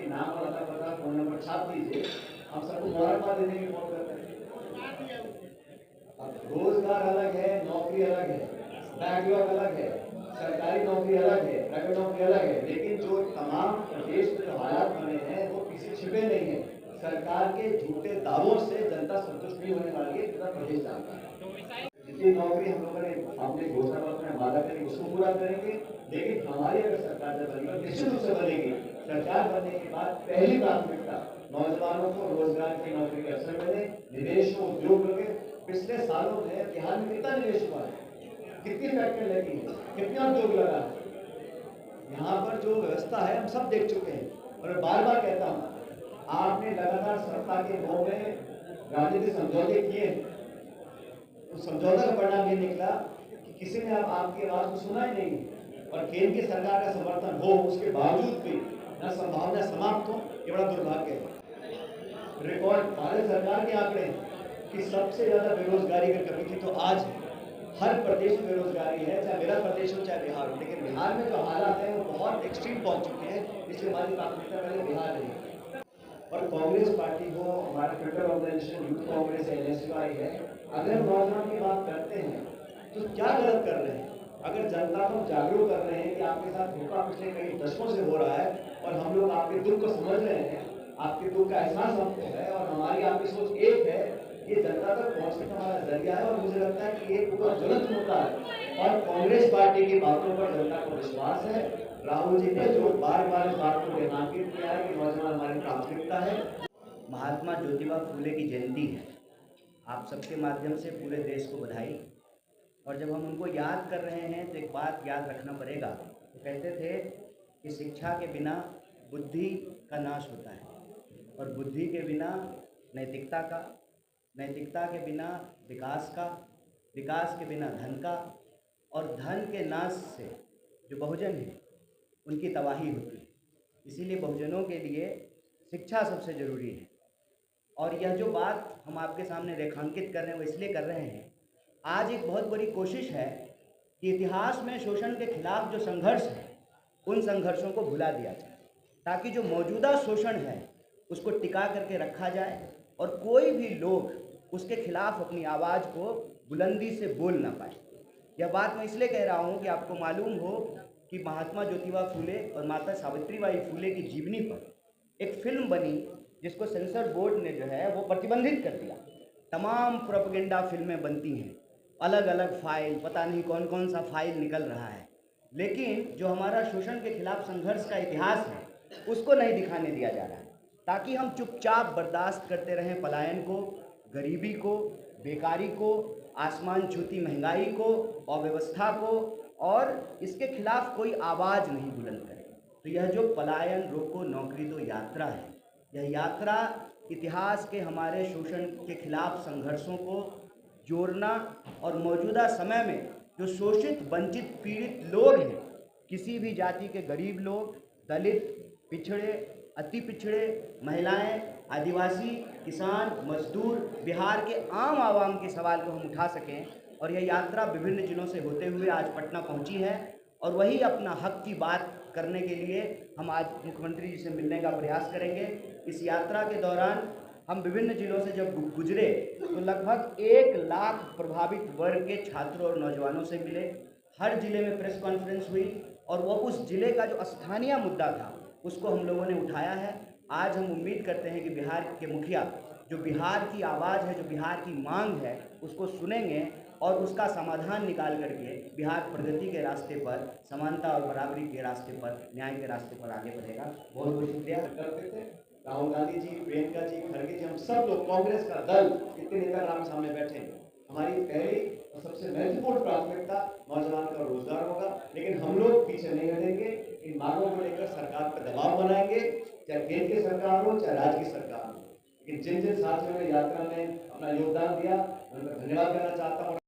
कि नाम और अता पता फोन नंबर छाप दीजिए, हम सबको मुबारकबाद देने की फोन करते हैं। अब रोजगार अलग है, नौकरी अलग है, बैकलॉग अलग है, सरकारी नौकरी अलग है, प्राइवेट नौकरी अलग है, लेकिन जो तमाम प्रदेश में जो हालात बने हैं वो किसी छिपे नहीं है। सरकार के झूठे दावों से जनता संतुष्ट नहीं होने वाली है, पूरा प्रदेश जानता है। जितनी नौकरी हम लोगों ने अपने घोषणा पत्र में वादा करी उसको पूरा करेंगे, लेकिन हमारी अगर सरकार जब बनेगी, निश्चित रूप से बनेगी, सरकार बनने के बाद पहली प्राथमिकता नौजवानों को रोजगार की नौकरी के अवसर मिले, निवेश हो, उद्योग लगे। पिछले सालों में बिहार में कितना निवेश हुआ है, कितनी फैक्ट्री लगी है, कितना उद्योग लगा है, यहाँ पर जो व्यवस्था है हम सब देख चुके हैं। और मैं बार बार कहता हूँ, आपने लगातार सत्ता के मोह में राजनीतिक समझौते किए, उस समझौता का परिणाम ये निकला कि किसी ने अब आपकी आवाज को सुना ही नहीं, और केंद्र की सरकार का समर्थन हो उसके बावजूद भी न संभावना समाप्त हो, ये बड़ा दुर्भाग्य है। रिकॉर्ड भारत सरकार के आंकड़े कि सबसे ज्यादा बेरोजगारी अगर कमी थी तो आज हर प्रदेश में बेरोजगारी है, चाहे मेरा प्रदेश हो चाहे बिहार हो, लेकिन बिहार में जो हालात हैं वो बहुत एक्सट्रीम पहुंच चुके हैं, इसलिए हमारी प्राथमिकता पहले बिहार रही। और कांग्रेस पार्टी को हमारा future organization youth Congress NSUI है, अगर नौजवान की बात करते हैं तो क्या गलत कर रहे हैं? अगर जनता को जागरूक कर रहे हैं कि आपके साथ धोखा पिछले कई दशकों से हो रहा है और हम लोग आपके दुख को समझ रहे हैं, आपके दुख का एहसास हमको है और हमारी आपकी सोच एक है, ये जनता तक पहुंचने का हमारा जरिया है। और मुझे लगता है कि ये पूरा ज्वलंत मुद्दा है और कांग्रेस पार्टी की बातों पर जनता को विश्वास है। राहुल जी ने जो बार बार इस बात को रेखांकित किया है कि नौजवान हमारी प्राथमिकता है। महात्मा ज्योतिबा फूले की जयंती है, आप सबके माध्यम से पूरे देश को बधाई। और जब हम उनको याद कर रहे हैं तो एक बात याद रखना पड़ेगा। तो कहते थे कि शिक्षा के बिना बुद्धि का नाश होता है और बुद्धि के बिना नैतिकता का, नैतिकता के बिना विकास का, विकास के बिना धन का, और धन के नाश से जो बहुजन हैं उनकी तबाही होती है। इसीलिए बहुजनों के लिए शिक्षा सबसे ज़रूरी है। और यह जो बात हम आपके सामने रेखांकित कर रहे हैं वो इसलिए कर रहे हैं, आज एक बहुत बड़ी कोशिश है कि इतिहास में शोषण के खिलाफ जो संघर्ष है उन संघर्षों को भुला दिया जाए, ताकि जो मौजूदा शोषण है उसको टिका करके रखा जाए और कोई भी लोग उसके खिलाफ अपनी आवाज़ को बुलंदी से बोल ना पाए। यह बात मैं इसलिए कह रहा हूँ कि आपको मालूम हो कि महात्मा ज्योतिबा फूले और माता सावित्रीबाई फूले की जीवनी पर एक फिल्म बनी जिसको सेंसर बोर्ड ने जो है वो प्रतिबंधित कर दिया। तमाम प्रोपेगेंडा फिल्में बनती हैं, अलग अलग फाइल, पता नहीं कौन कौन सा फाइल निकल रहा है, लेकिन जो हमारा शोषण के खिलाफ संघर्ष का इतिहास है उसको नहीं दिखाने दिया जा रहा है, ताकि हम चुपचाप बर्दाश्त करते रहें पलायन को, गरीबी को, बेकारी को, आसमान छूती महंगाई को, अव्यवस्था को, और इसके खिलाफ कोई आवाज़ नहीं बुलंद करें। तो यह जो पलायन रोको नौकरी दो यात्रा है, यह यात्रा इतिहास के हमारे शोषण के खिलाफ संघर्षों को जोड़ना और मौजूदा समय में जो शोषित, वंचित, पीड़ित लोग हैं, किसी भी जाति के गरीब लोग, दलित, पिछड़े, अति पिछड़े, महिलाएं, आदिवासी, किसान, मजदूर, बिहार के आम आवाम के सवाल को हम उठा सकें। और यह यात्रा विभिन्न जिलों से होते हुए आज पटना पहुंची है और वही अपना हक की बात करने के लिए हम आज मुख्यमंत्री जी से मिलने का प्रयास करेंगे। इस यात्रा के दौरान हम विभिन्न जिलों से जब गुजरे तो लगभग 1 लाख प्रभावित वर्ग के छात्रों और नौजवानों से मिले। हर जिले में प्रेस कॉन्फ्रेंस हुई और वो उस जिले का जो स्थानीय मुद्दा था उसको हम लोगों ने उठाया है। आज हम उम्मीद करते हैं कि बिहार के मुखिया जो बिहार की आवाज़ है, जो बिहार की मांग है, उसको सुनेंगे और उसका समाधान निकाल करके बिहार प्रगति के रास्ते पर, समानता और बराबरी के रास्ते पर, न्याय के रास्ते पर आगे बढ़ेगा। बहुत बहुत शुक्रिया। करते थे राहुल गांधी जी, प्रियंका जी, खड़गे जी, हम सब लोग कांग्रेस का दल इतने नेता राम सामने बैठे हैं। हमारी पहली और सबसे महत्वपूर्ण प्राथमिकता नौजवान का रोजगार होगा, लेकिन हम लोग पीछे नहीं हटेंगे। इन मांगों को लेकर सरकार पर दबाव बनाएंगे, चाहे केंद्र की सरकार हो चाहे राज्य की सरकार हो। लेकिन जिन जिन साथियों ने यात्रा में अपना योगदान दिया उनका धन्यवाद करना चाहता हूँ।